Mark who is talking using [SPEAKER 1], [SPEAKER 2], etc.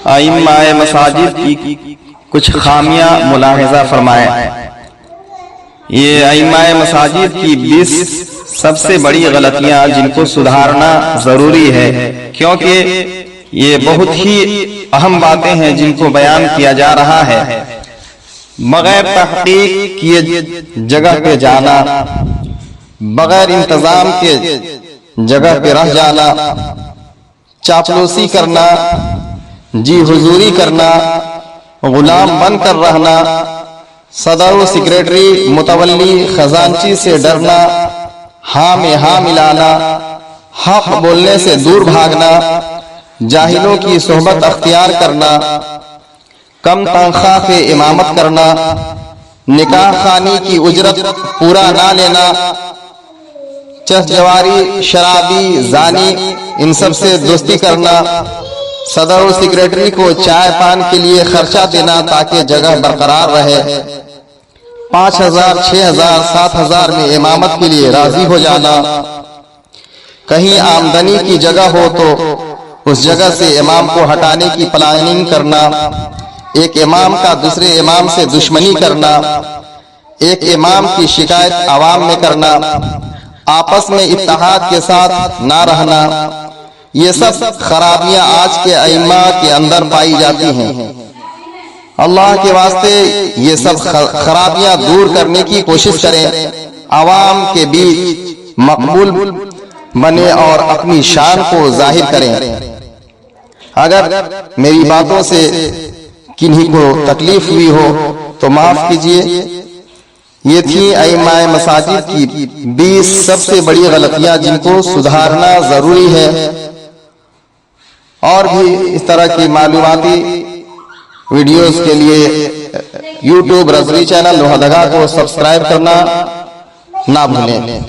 [SPEAKER 1] ائمہ مساجد کی کچھ خامیاں ملاحظہ فرمائیں۔ یہ ائمہ مساجد کی 20 سب سے بڑی غلطیاں جن کو سدھارنا ضروری ہے، کیونکہ یہ بہت ہی اہم باتیں ہیں جن کو بیان کیا جا رہا ہے۔ بغیر تحقیق کیے جگہ پہ جانا، بغیر انتظام کے جگہ پہ رہ جانا، چاپلوسی کرنا، جی حضوری کرنا، غلام بن کر رہنا، صدر و سیکریٹری متولی خزانچی سے ڈرنا، ہاں میں ہاں ملانا، حق بولنے سے دور بھاگنا، جاہلوں کی صحبت اختیار کرنا، کم تنخواہ پہ امامت کرنا، نکاح خوانی کی اجرت پورا نہ لینا، چس جواری، شرابی، زانی، ان سب سے دوستی کرنا، صدر و سیکریٹری کو چائے پان کے لیے خرچہ دینا تاکہ جگہ برقرار رہے، 5000 6000 7000 میں امامت کے لیے راضی ہو جانا، کہیں آمدنی کی جگہ ہو تو اس جگہ سے امام کو ہٹانے کی پلاننگ کرنا، ایک امام کا دوسرے امام سے دشمنی کرنا، ایک امام کی شکایت عوام میں کرنا، آپس میں اتحاد کے ساتھ نہ رہنا، یہ سب خرابیاں آج کے ائمہ کے اندر پائی جاتی ہیں۔ اللہ کے واسطے یہ سب خرابیاں دور کرنے کی کوشش کریں، عوام کے بیچ مقبول بنے اور اپنی شان کو ظاہر کریں۔ اگر میری باتوں سے کنہیں کو تکلیف ہوئی ہو تو معاف کیجیے۔ یہ تھی ائمہ مساجد کی 20 سب سے بڑی غلطیاں جن کو سدھارنا ضروری ہے۔ اور بھی اس طرح کی معلوماتی ویڈیوز کے لیے یوٹیوب رضوی چینل لوہردگا کو سبسکرائب کرنا نہ بھولیں۔